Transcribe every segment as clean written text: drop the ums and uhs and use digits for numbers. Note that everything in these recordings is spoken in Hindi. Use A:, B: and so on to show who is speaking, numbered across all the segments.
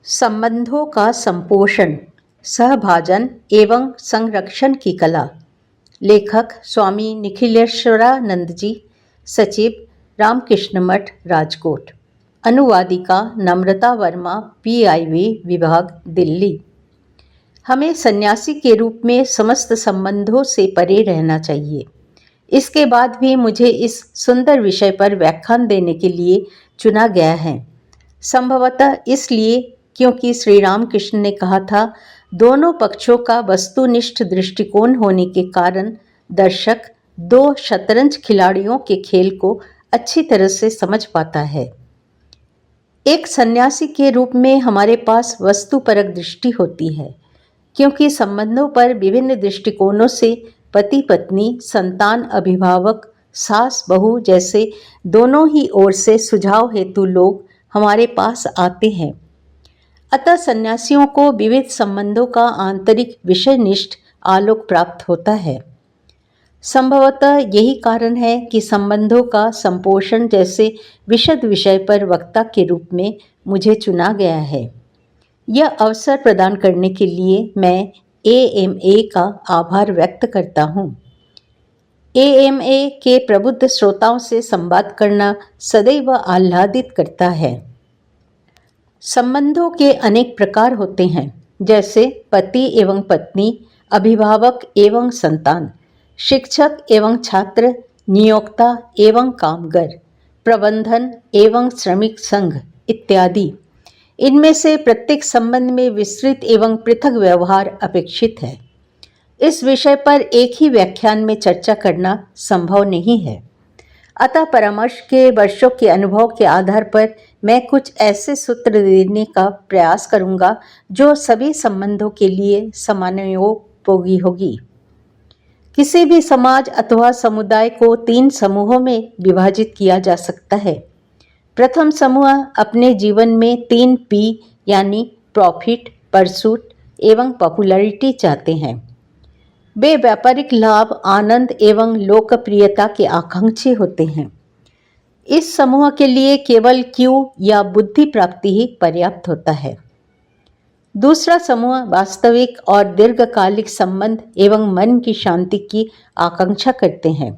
A: संबंधों का संपोषण, सहभाजन एवं संरक्षण की कला। लेखक स्वामी निखिलेश्वरानंद जी, सचिव रामकृष्ण मठ, राजकोट। अनुवादिका नम्रता वर्मा, PIV विभाग, दिल्ली। हमें सन्यासी के रूप में समस्त संबंधों से परे रहना चाहिए। इसके बाद भी मुझे इस सुंदर विषय पर व्याख्यान देने के लिए चुना गया है। संभवतः इसलिए क्योंकि श्री रामकृष्ण ने कहा था, दोनों पक्षों का वस्तुनिष्ठ दृष्टिकोण होने के कारण दर्शक दो शतरंज खिलाड़ियों के खेल को अच्छी तरह से समझ पाता है। एक सन्यासी के रूप में हमारे पास वस्तुपरक दृष्टि होती है, क्योंकि संबंधों पर विभिन्न दृष्टिकोणों से पति पत्नी, संतान, अभिभावक, सास बहू जैसे दोनों ही ओर से सुझाव हेतु लोग हमारे पास आते हैं। अतः सन्यासियों को विविध संबंधों का आंतरिक विषयनिष्ठ आलोक प्राप्त होता है। संभवतः यही कारण है कि संबंधों का संपोषण जैसे विशद विषय पर वक्ता के रूप में मुझे चुना गया है। यह अवसर प्रदान करने के लिए मैं AMA का आभार व्यक्त करता हूँ। AMA के प्रबुद्ध श्रोताओं से संवाद करना सदैव आह्लादित करता है। संबंधों के अनेक प्रकार होते हैं, जैसे पति एवं पत्नी, अभिभावक एवं संतान, शिक्षक एवं छात्र, नियोक्ता एवं कामगर, प्रबंधन एवं श्रमिक संघ इत्यादि। इनमें से प्रत्येक संबंध में विस्तृत एवं पृथक व्यवहार अपेक्षित है। इस विषय पर एक ही व्याख्यान में चर्चा करना संभव नहीं है। अतः परामर्श के वर्षों के अनुभव के आधार पर मैं कुछ ऐसे सूत्र देने का प्रयास करूंगा जो सभी संबंधों के लिए समानुपयोगी होगी। किसी भी समाज अथवा समुदाय को 3 समूहों में विभाजित किया जा सकता है। प्रथम समूह अपने जीवन में 3 P यानी प्रॉफिट, परसूट एवं पॉपुलैरिटी चाहते हैं। वे व्यापारिक लाभ, आनंद एवं लोकप्रियता के आकांक्षी होते हैं। इस समूह के लिए केवल Q या बुद्धि प्राप्ति ही पर्याप्त होता है। दूसरा समूह वास्तविक और दीर्घकालिक संबंध एवं मन की शांति की आकांक्षा करते हैं।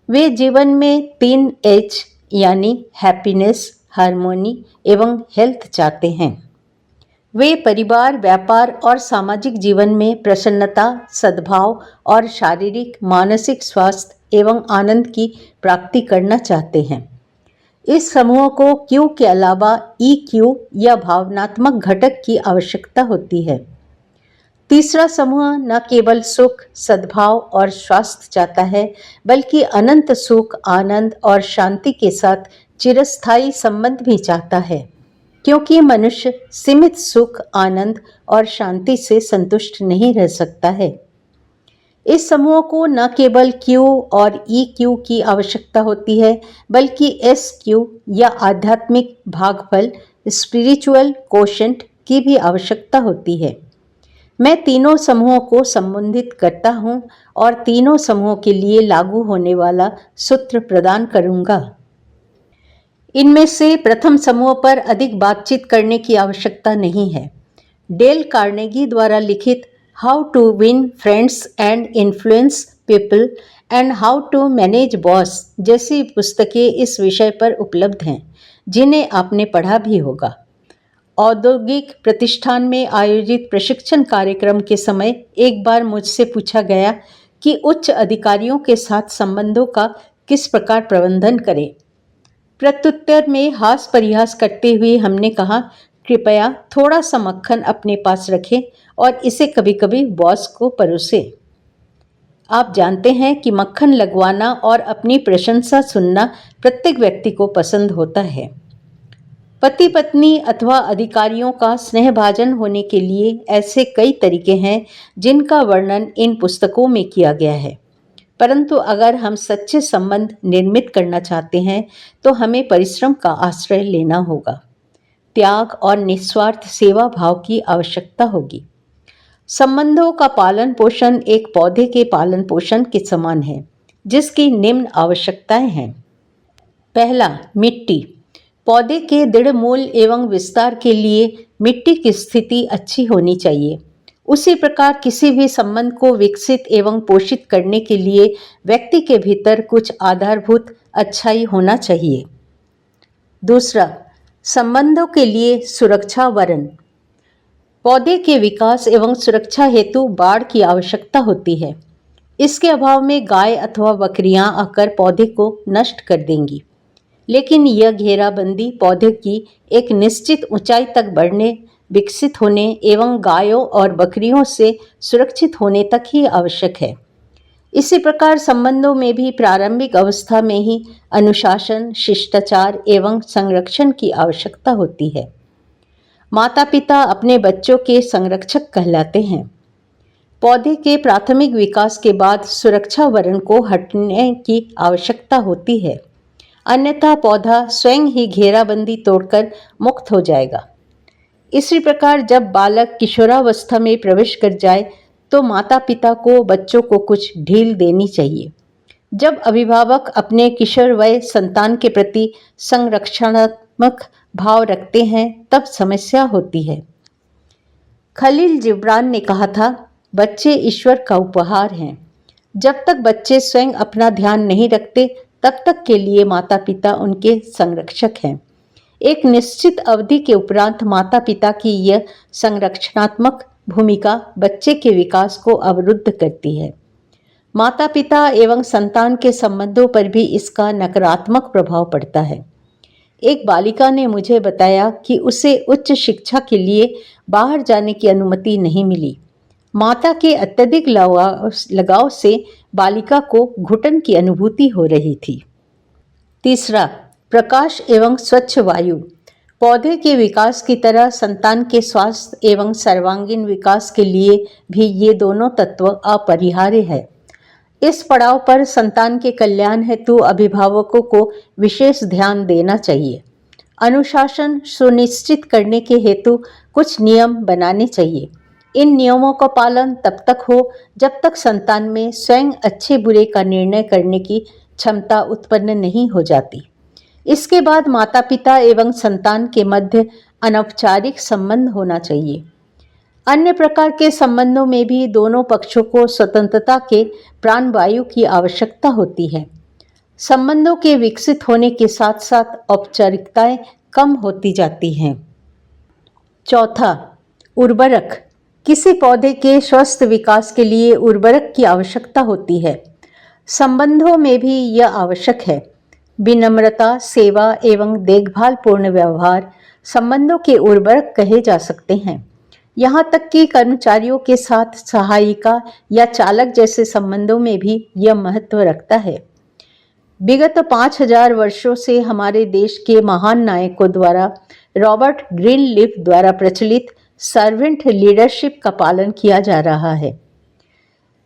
A: वे जीवन में 3 H यानी हैप्पीनेस, हार्मोनी एवं हेल्थ चाहते हैं। वे परिवार, व्यापार और सामाजिक जीवन में प्रसन्नता, सद्भाव और शारीरिक, मानसिक स्वास्थ्य एवं आनंद की प्राप्ति करना चाहते हैं। इस समूह को Q के अलावा EQ या भावनात्मक घटक की आवश्यकता होती है। तीसरा समूह न केवल सुख, सद्भाव और स्वास्थ्य चाहता है, बल्कि अनंत सुख, आनंद और शांति के साथ चिरस्थायी संबंध भी चाहता है, क्योंकि मनुष्य सीमित सुख, आनंद और शांति से संतुष्ट नहीं रह सकता है। इस समूह को न केवल Q और EQ की आवश्यकता होती है, बल्कि SQ या आध्यात्मिक भागफल, स्पिरिचुअल कोशेंट की भी आवश्यकता होती है। मैं तीनों समूहों को संबोधित करता हूँ और तीनों समूहों के लिए लागू होने वाला सूत्र प्रदान करूँगा। इनमें से प्रथम समूह पर अधिक बातचीत करने की आवश्यकता नहीं है। डेल कार्नेगी द्वारा लिखित how to win friends and influence people and how to manage boss जैसी पुस्तकें इस विषय पर उपलब्ध हैं, जिन्हें आपने पढ़ा भी होगा। औद्योगिक प्रतिष्ठान में आयोजित प्रशिक्षण कार्यक्रम के समय एक बार मुझसे पूछा गया कि उच्च अधिकारियों के साथ संबंधों का किस प्रकार प्रबंधन करें। प्रत्युत्तर में हास परिहास करते हुए हमने कहा, कृपया थोड़ा सा मक्खन अपने पास रखें और इसे कभी कभी बॉस को परोसें। आप जानते हैं कि मक्खन लगवाना और अपनी प्रशंसा सुनना प्रत्येक व्यक्ति को पसंद होता है। पति पत्नी अथवा अधिकारियों का स्नेहभाजन होने के लिए ऐसे कई तरीके हैं जिनका वर्णन इन पुस्तकों में किया गया है, परंतु अगर हम सच्चे संबंध निर्मित करना चाहते हैं तो हमें परिश्रम का आश्रय लेना होगा। त्याग और निस्वार्थ सेवा भाव की आवश्यकता होगी। संबंधों का पालन पोषण एक पौधे के पालन पोषण के समान है, जिसकी निम्न आवश्यकताएं हैं। पहला, मिट्टी। पौधे के दृढ़ मूल एवं विस्तार के लिए मिट्टी की स्थिति अच्छी होनी चाहिए। उसी प्रकार किसी भी संबंध को विकसित एवं पोषित करने के लिए व्यक्ति के भीतर कुछ आधारभूत अच्छाई होना चाहिए। दूसरा, संबंधों के लिए सुरक्षा वरण। पौधे के विकास एवं सुरक्षा हेतु बाड़ की आवश्यकता होती है। इसके अभाव में गाय अथवा बकरियां आकर पौधे को नष्ट कर देंगी। लेकिन यह घेराबंदी पौधे की एक निश्चित ऊंचाई तक बढ़ने, विकसित होने एवं गायों और बकरियों से सुरक्षित होने तक ही आवश्यक है। इसी प्रकार संबंधों में भी प्रारंभिक अवस्था में ही अनुशासन, शिष्टाचार एवं संरक्षण की आवश्यकता होती है। माता पिता अपने बच्चों के संरक्षक कहलाते हैं। पौधे के प्राथमिक विकास के बाद सुरक्षा वरण को हटने की आवश्यकता होती है, अन्यथा पौधा स्वयं ही घेराबंदी तोड़कर मुक्त हो जाएगा। इसी प्रकार जब बालक किशोरावस्था में प्रवेश कर जाए तो माता पिता को बच्चों को कुछ ढील देनी चाहिए। जब अभिभावक अपने किशोर वय संतान के प्रति संरक्षणात्मक भाव रखते हैं तब समस्या होती है। खलील जिब्रान ने कहा था, बच्चे ईश्वर का उपहार हैं। जब तक बच्चे स्वयं अपना ध्यान नहीं रखते तब तक के लिए माता पिता उनके संरक्षक हैं। एक निश्चित अवधि के उपरांत माता पिता की यह संरक्षणात्मक भूमिका बच्चे के विकास को अवरुद्ध करती है। माता पिता एवं संतान के संबंधों पर भी इसका नकारात्मक प्रभाव पड़ता है। एक बालिका ने मुझे बताया कि उसे उच्च शिक्षा के लिए बाहर जाने की अनुमति नहीं मिली। माता के अत्यधिक लगाव से बालिका को घुटन की अनुभूति हो रही थी। तीसरा, प्रकाश एवं स्वच्छ वायु। पौधे के विकास की तरह संतान के स्वास्थ्य एवं सर्वांगीण विकास के लिए भी ये दोनों तत्व अपरिहार्य है। इस पड़ाव पर संतान के कल्याण हेतु अभिभावकों को विशेष ध्यान देना चाहिए। अनुशासन सुनिश्चित करने के हेतु कुछ नियम बनाने चाहिए। इन नियमों का पालन तब तक हो जब तक संतान में स्वयं अच्छे बुरे का निर्णय करने की क्षमता उत्पन्न नहीं हो जाती। इसके बाद माता पिता एवं संतान के मध्य अनौपचारिक संबंध होना चाहिए। अन्य प्रकार के संबंधों में भी दोनों पक्षों को स्वतंत्रता के प्राणवायु की आवश्यकता होती है। संबंधों के विकसित होने के साथ साथ औपचारिकताएं कम होती जाती हैं। चौथा, उर्वरक। किसी पौधे के स्वस्थ विकास के लिए उर्वरक की आवश्यकता होती है। संबंधों में भी यह आवश्यक है। विनम्रता, सेवा एवं देखभाल पूर्ण व्यवहार संबंधों के उर्वरक कहे जा सकते हैं। यहाँ तक कि कर्मचारियों के साथ सहायिका या चालक जैसे संबंधों में भी यह महत्व रखता है। विगत 5000 वर्षों से हमारे देश के महान नायकों द्वारा रॉबर्ट ग्रीनलीफ द्वारा प्रचलित सर्वेंट लीडरशिप का पालन किया जा रहा है।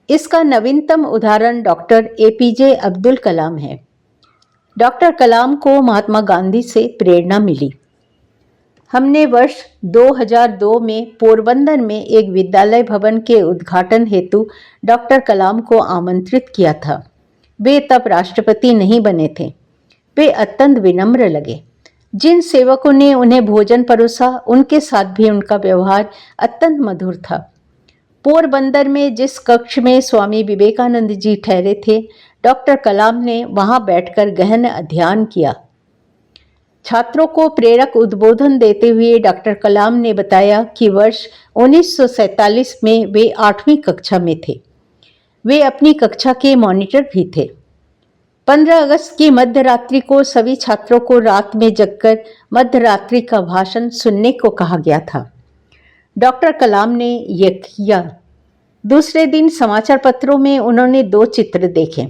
A: इसका नवीनतम उदाहरण डॉक्टर एपीजे अब्दुल कलाम है। डॉक्टर कलाम को महात्मा गांधी से प्रेरणा मिली। हमने वर्ष 2002 में पोरबंदर में एक विद्यालय भवन के उद्घाटन हेतु डॉक्टर कलाम को आमंत्रित किया था। वे तब राष्ट्रपति नहीं बने थे। वे अत्यंत विनम्र लगे। जिन सेवकों ने उन्हें भोजन परोसा उनके साथ भी उनका व्यवहार अत्यंत मधुर था। पोरबंदर में जिस कक्ष में स्वामी विवेकानंद जी ठहरे थे, डॉक्टर कलाम ने वहां बैठकर गहन अध्ययन किया। छात्रों को प्रेरक उद्बोधन देते हुए डॉक्टर कलाम ने बताया कि वर्ष 1947 में वे 8वीं कक्षा में थे। वे अपनी कक्षा के मॉनिटर भी थे। 15 अगस्त की मध्य रात्रि को सभी छात्रों को रात में जगकर मध्य रात्रि का भाषण सुनने को कहा गया था। डॉक्टर कलाम ने यह किया। दूसरे दिन समाचार पत्रों में उन्होंने 2 चित्र देखे।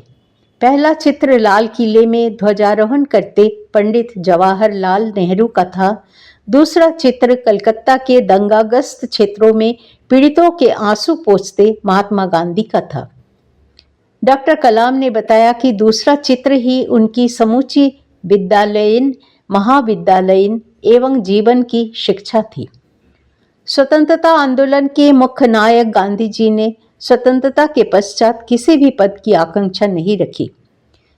A: पहला चित्र लाल किले में ध्वजारोहण करते पंडित जवाहरलाल नेहरू का था। दूसरा चित्र कलकत्ता के दंगाग्रस्त क्षेत्रों में पीड़ितों के आंसू पोंछते महात्मा गांधी का था। डॉक्टर कलाम ने बताया कि दूसरा चित्र ही उनकी समूची विद्यालयीन, महाविद्यालयीन एवं जीवन की शिक्षा थी। स्वतंत्रता आंदोलन के मुख्य नायक गांधी जी ने स्वतंत्रता के पश्चात किसी भी पद की आकांक्षा नहीं रखी।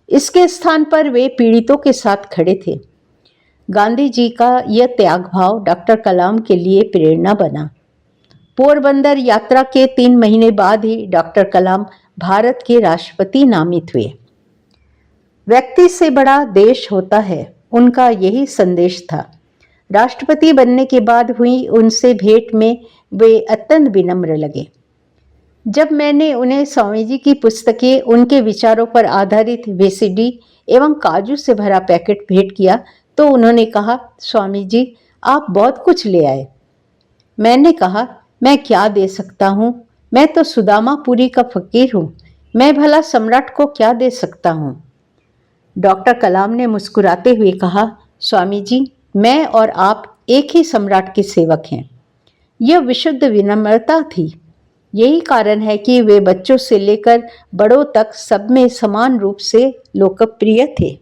A: इसके स्थान पर वे पीड़ितों के साथ खड़े थे। गांधी जी का यह त्याग भाव डॉक्टर कलाम के लिए प्रेरणा बना। पोरबंदर यात्रा के 3 महीने बाद ही डॉक्टर कलाम भारत के राष्ट्रपति नामित हुए। व्यक्ति से बड़ा देश होता है, उनका यही संदेश था। राष्ट्रपति बनने के बाद हुई उनसे भेंट में वे अत्यंत विनम्र लगे। जब मैंने उन्हें स्वामी जी की पुस्तकें, उनके विचारों पर आधारित वीसीडी एवं काजू से भरा पैकेट भेंट किया तो उन्होंने कहा, स्वामी जी आप बहुत कुछ ले आए। मैंने कहा, मैं क्या दे सकता हूँ, मैं तो सुदामापुरी का फकीर हूँ, मैं भला सम्राट को क्या दे सकता हूँ। डॉक्टर कलाम ने मुस्कुराते हुए कहा, स्वामी जी मैं और आप एक ही सम्राट के सेवक हैं। यह विशुद्ध विनम्रता थी। यही कारण है कि वे बच्चों से लेकर बड़ों तक सब में समान रूप से लोकप्रिय थे।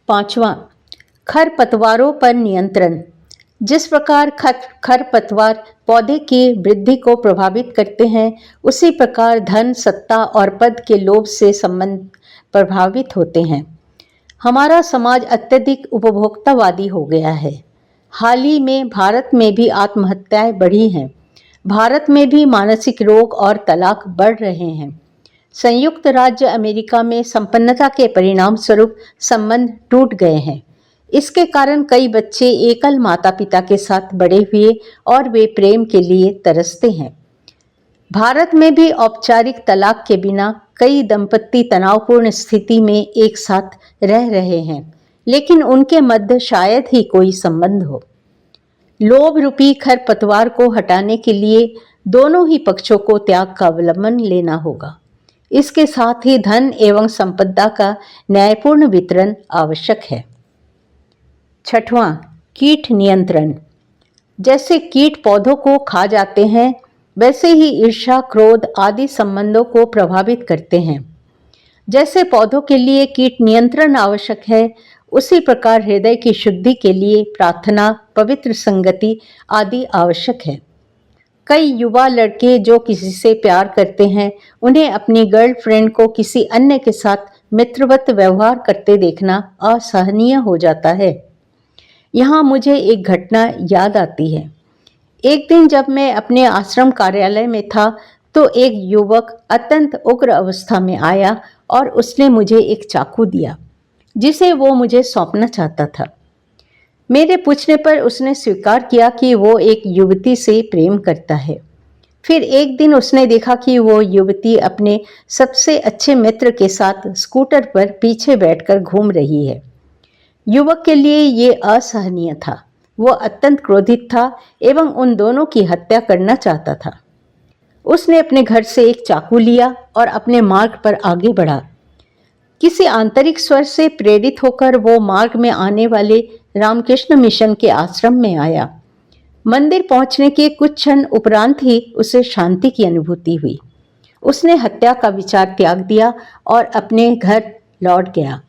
A: 5वां, खरपतवारों पर नियंत्रण। जिस प्रकार खरपतवार पौधे की वृद्धि को प्रभावित करते हैं, उसी प्रकार धन, सत्ता और पद के लोभ से संबंध प्रभावित होते हैं। हमारा समाज अत्यधिक उपभोक्तावादी हो गया है। हाल ही में भारत में भी आत्महत्याएं बढ़ी हैं। भारत में भी मानसिक रोग और तलाक बढ़ रहे हैं। संयुक्त राज्य अमेरिका में संपन्नता के परिणाम स्वरूप संबंध टूट गए हैं। इसके कारण कई बच्चे एकल माता पिता के साथ बड़े हुए और वे प्रेम के लिए तरसते हैं। भारत में भी औपचारिक तलाक के बिना कई दंपत्ति तनावपूर्ण स्थिति में एक साथ रह रहे हैं, लेकिन उनके मध्य शायद ही कोई संबंध हो। लोभ रूपी खरपतवार को हटाने के लिए दोनों ही पक्षों को त्याग का अवलंबन लेना होगा। इसके साथ ही धन एवं संपदा का न्यायपूर्ण वितरण आवश्यक है। 6वां, कीट नियंत्रण। जैसे कीट पौधों को खा जाते हैं, वैसे ही ईर्ष्या, क्रोध आदि संबंधों को प्रभावित करते हैं। जैसे पौधों के लिए कीट नियंत्रण आवश्यक है, उसी प्रकार हृदय की शुद्धि के लिए प्रार्थना, पवित्र संगति आदि आवश्यक है। कई युवा लड़के जो किसी से प्यार करते हैं, उन्हें अपनी गर्लफ्रेंड को किसी अन्य के साथ मित्रवत व्यवहार करते देखना असहनीय हो जाता है। यहाँ मुझे एक घटना याद आती है। एक दिन जब मैं अपने आश्रम कार्यालय में था तो एक युवक अत्यंत उग्र अवस्था में आया और उसने मुझे एक चाकू दिया जिसे वो मुझे सौंपना चाहता था। मेरे पूछने पर उसने स्वीकार किया कि वो एक युवती से प्रेम करता है। फिर एक दिन उसने देखा कि वो युवती अपने सबसे अच्छे मित्र के साथ स्कूटर पर पीछे बैठकर घूम रही है। युवक के लिए ये असहनीय था। वो अत्यंत क्रोधित था एवं उन दोनों की हत्या करना चाहता था। उसने अपने घर से एक चाकू लिया और अपने मार्ग पर आगे बढ़ा। किसी आंतरिक स्वर से प्रेरित होकर वो मार्ग में आने वाले रामकृष्ण मिशन के आश्रम में आया। मंदिर पहुंचने के कुछ क्षण उपरांत ही उसे शांति की अनुभूति हुई। उसने हत्या का विचार त्याग दिया और अपने घर लौट गया।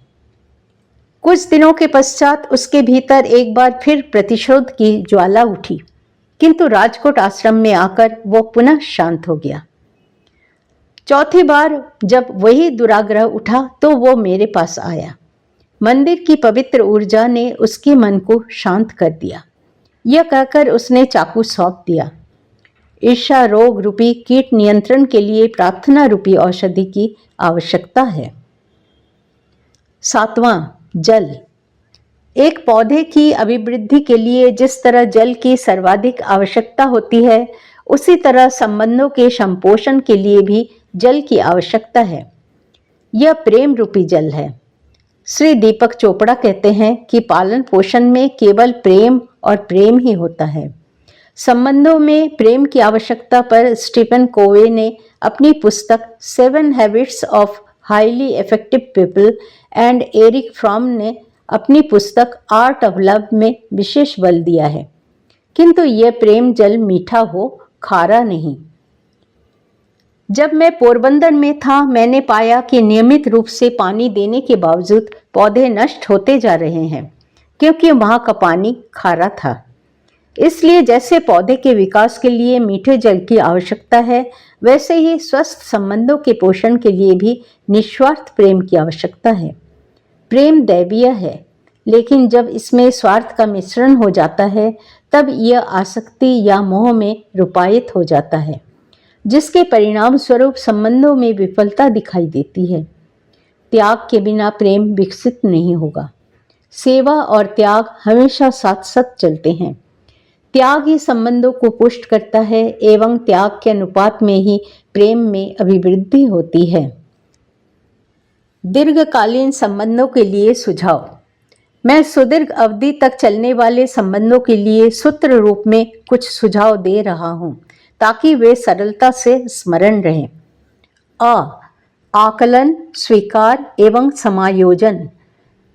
A: कुछ दिनों के पश्चात उसके भीतर एक बार फिर प्रतिशोध की ज्वाला उठी, किंतु राजकोट आश्रम में आकर वो पुनः शांत हो गया। चौथी बार जब वही दुराग्रह उठा तो वो मेरे पास आया। मंदिर की पवित्र ऊर्जा ने उसके मन को शांत कर दिया। यह कहकर उसने चाकू सौंप दिया। ईर्ष्या रोग रूपी कीट नियंत्रण के लिए प्रार्थना रूपी औषधि की आवश्यकता है। 7वां, जल। एक पौधे की अभिवृद्धि के लिए जिस तरह जल की सर्वाधिक आवश्यकता होती है, उसी तरह संबंधों के संपोषण के लिए भी जल की आवश्यकता है। यह प्रेम रूपी जल है। श्री दीपक चोपड़ा कहते हैं कि पालन पोषण में केवल प्रेम और प्रेम ही होता है। संबंधों में प्रेम की आवश्यकता पर स्टीफन कोवे ने अपनी पुस्तक 7 habits of highly effective people and Erich Fromm ने अपनी पुस्तक आर्ट ऑफ लव में विशेष बल दिया है। किंतु यह प्रेम जल मीठा हो, खारा नहीं। जब मैं पोरबंदर में था, मैंने पाया कि नियमित रूप से पानी देने के बावजूद पौधे नष्ट होते जा रहे हैं, क्योंकि वहां का पानी खारा था। इसलिए जैसे पौधे के विकास के लिए मीठे जल की आवश्यकता है, वैसे ही स्वस्थ संबंधों के पोषण के लिए भी निस्वार्थ प्रेम की आवश्यकता है। प्रेम दैवीय है, लेकिन जब इसमें स्वार्थ का मिश्रण हो जाता है तब यह आसक्ति या मोह में रूपायित हो जाता है, जिसके परिणाम स्वरूप संबंधों में विफलता दिखाई देती है। त्याग के बिना प्रेम विकसित नहीं होगा। सेवा और त्याग हमेशा साथ साथ चलते हैं। त्याग ही संबंधों को पुष्ट करता है एवं त्याग के अनुपात में ही प्रेम में अभिवृद्धि होती है। दीर्घकालीन संबंधों के लिए सुझाव। मैं सुदीर्घ अवधि तक चलने वाले संबंधों के लिए सूत्र रूप में कुछ सुझाव दे रहा हूं ताकि वे सरलता से स्मरण रहें। आकलन, स्वीकार एवं समायोजन।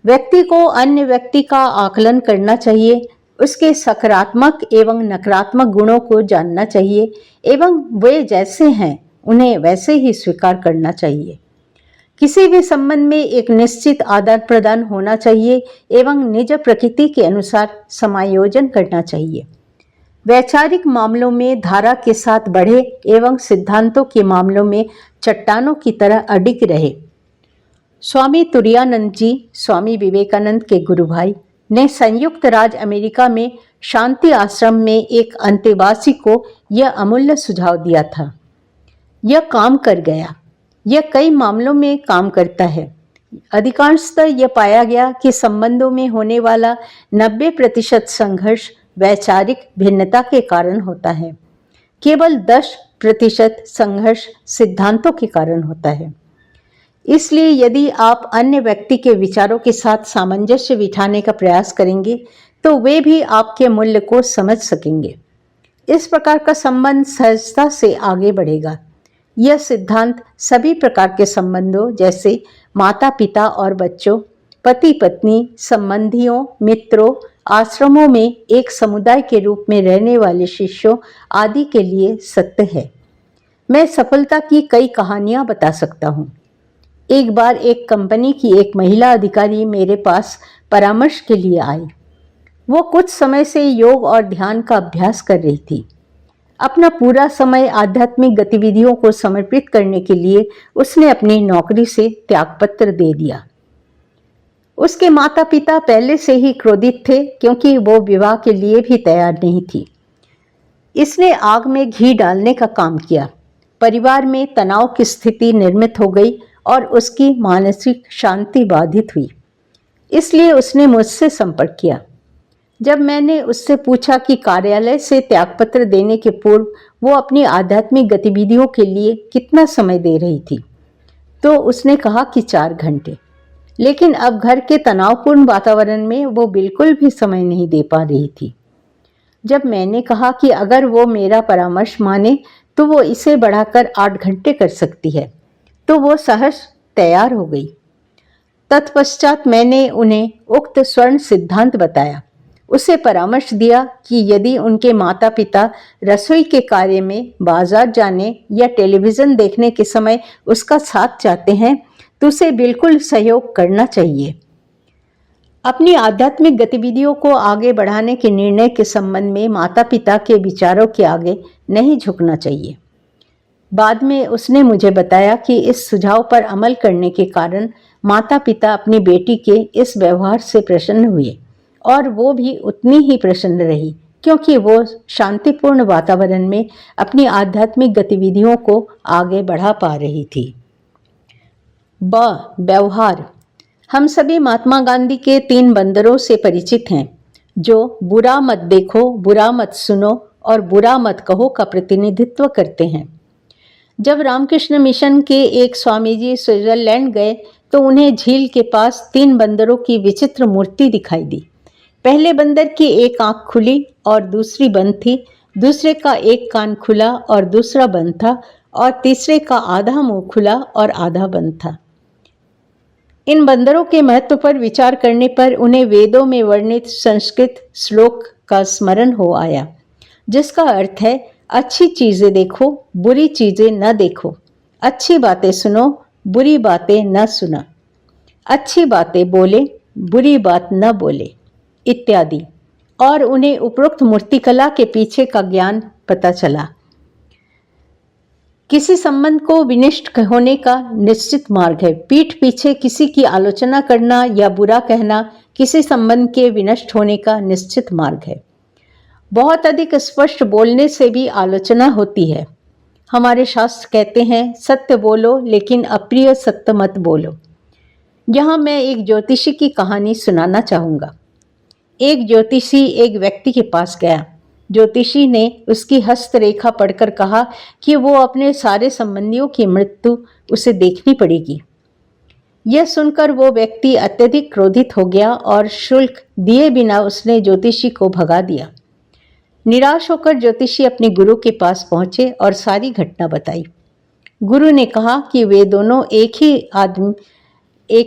A: व्यक्ति को अन्य व्यक्ति का आकलन करना चाहिए, उसके सकारात्मक एवं नकारात्मक गुणों को जानना चाहिए एवं वे जैसे हैं उन्हें वैसे ही स्वीकार करना चाहिए। किसी भी संबंध में एक निश्चित आदान प्रदान होना चाहिए एवं निज प्रकृति के अनुसार समायोजन करना चाहिए। वैचारिक मामलों में धारा के साथ बढ़े एवं सिद्धांतों के मामलों में चट्टानों की तरह अडिग रहे। स्वामी तुरायानंद जी, स्वामी विवेकानंद के गुरु भाई, ने संयुक्त राज्य अमेरिका में शांति आश्रम में एक अंतेवासी को यह अमूल्य सुझाव दिया था। यह काम कर गया। यह कई मामलों में काम करता है। अधिकांशतः यह पाया गया कि संबंधों में होने वाला 90% संघर्ष वैचारिक भिन्नता के कारण होता है। केवल 10% संघर्ष सिद्धांतों के कारण होता है। इसलिए यदि आप अन्य व्यक्ति के विचारों के साथ सामंजस्य बिठाने का प्रयास करेंगे तो वे भी आपके मूल्य को समझ सकेंगे। इस प्रकार का संबंध सहजता से आगे बढ़ेगा। यह सिद्धांत सभी प्रकार के संबंधों जैसे माता पिता और बच्चों, पति पत्नी, संबंधियों, मित्रों, आश्रमों में एक समुदाय के रूप में रहने वाले शिष्यों आदि के लिए सत्य है। मैं सफलता की कई कहानियां बता सकता हूँ। एक बार एक कंपनी की एक महिला अधिकारी मेरे पास परामर्श के लिए आई। वो कुछ समय से योग और ध्यान का अभ्यास कर रही थी। अपना पूरा समय आध्यात्मिक गतिविधियों को समर्पित करने के लिए उसने अपनी नौकरी से त्यागपत्र दे दिया। उसके माता पिता पहले से ही क्रोधित थे क्योंकि वो विवाह के लिए भी तैयार नहीं थी। इसने आग में घी डालने का काम किया। परिवार में तनाव की स्थिति निर्मित हो गई और उसकी मानसिक शांति बाधित हुई। इसलिए उसने मुझसे संपर्क किया। जब मैंने उससे पूछा कि कार्यालय से त्यागपत्र देने के पूर्व वो अपनी आध्यात्मिक गतिविधियों के लिए कितना समय दे रही थी, तो उसने कहा कि 4 घंटे। लेकिन अब घर के तनावपूर्ण वातावरण में वो बिल्कुल भी समय नहीं दे पा रही थी। जब मैंने कहा कि अगर वो मेरा परामर्श माने तो वो इसे बढ़ाकर 8 घंटे कर सकती है, तो वो सहर्ष तैयार हो गई। तत्पश्चात मैंने उन्हें उक्त स्वर्ण सिद्धांत बताया। उसे परामर्श दिया कि यदि उनके माता पिता रसोई के कार्य में, बाजार जाने या टेलीविजन देखने के समय उसका साथ चाहते हैं तो उसे बिल्कुल सहयोग करना चाहिए। अपनी आध्यात्मिक गतिविधियों को आगे बढ़ाने के निर्णय के संबंध में माता पिता के विचारों के आगे नहीं झुकना चाहिए। बाद में उसने मुझे बताया कि इस सुझाव पर अमल करने के कारण माता पिता अपनी बेटी के इस व्यवहार से प्रसन्न हुए और वो भी उतनी ही प्रसन्न रही क्योंकि वो शांतिपूर्ण वातावरण में अपनी आध्यात्मिक गतिविधियों को आगे बढ़ा पा रही थी। व्यवहार। हम सभी महात्मा गांधी के 3 बंदरों से परिचित हैं जो बुरा मत देखो, बुरा मत सुनो और बुरा मत कहो का प्रतिनिधित्व करते हैं। जब रामकृष्ण मिशन के एक स्वामी जी स्विट्जरलैंड गए तो उन्हें झील के पास 3 बंदरों की विचित्र मूर्ति दिखाई दी। पहले बंदर की एक आंख खुली और दूसरी बंद थी, दूसरे का एक कान खुला और दूसरा बंद था और तीसरे का आधा मुंह खुला और आधा बंद था। इन बंदरों के महत्व पर विचार करने पर उन्हें वेदों में वर्णित संस्कृत श्लोक का स्मरण हो आया, जिसका अर्थ है अच्छी चीजें देखो, बुरी चीजें न देखो, अच्छी बातें सुनो, बुरी बातें न सुना, अच्छी बातें बोले, बुरी बात न बोले इत्यादि। और उन्हें उपरोक्त मूर्तिकला के पीछे का ज्ञान पता चला। किसी संबंध को विनिष्ट होने का निश्चित मार्ग है। पीठ पीछे किसी की आलोचना करना या बुरा कहना किसी संबंध के विनष्ट होने का निश्चित मार्ग है। बहुत अधिक स्पष्ट बोलने से भी आलोचना होती है। हमारे शास्त्र कहते हैं, सत्य बोलो लेकिन अप्रिय सत्य मत बोलो। यहाँ मैं एक ज्योतिषी की कहानी सुनाना चाहूँगा। एक ज्योतिषी एक व्यक्ति के पास गया। ज्योतिषी ने उसकी हस्तरेखा पढ़कर कहा कि वो अपने सारे संबंधियों की मृत्यु उसे देखनी पड़ेगी। यह सुनकर वो व्यक्ति अत्यधिक क्रोधित हो गया और शुल्क दिए बिना उसने ज्योतिषी को भगा दिया। निराश होकर ज्योतिषी अपने गुरु के पास पहुंचे और सारी घटना बताई। गुरु ने कहा कि वे दोनों एक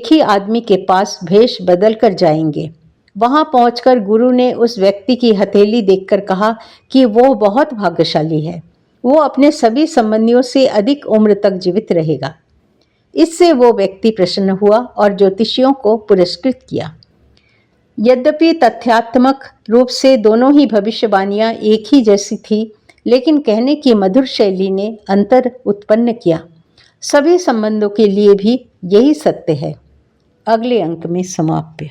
A: ही आदमी के पास भेष बदल कर जाएंगे। वहां पहुंचकर गुरु ने उस व्यक्ति की हथेली देखकर कहा कि वो बहुत भाग्यशाली है, वो अपने सभी संबंधियों से अधिक उम्र तक जीवित रहेगा। इससे वो व्यक्ति प्रसन्न हुआ और ज्योतिषियों को पुरस्कृत किया। यद्यपि तथ्यात्मक रूप से दोनों ही भविष्यवाणियां एक ही जैसी थी, लेकिन कहने की मधुर शैली ने अंतर उत्पन्न किया। सभी संबंधों के लिए भी यही सत्य है। अगले अंक में समाप्य।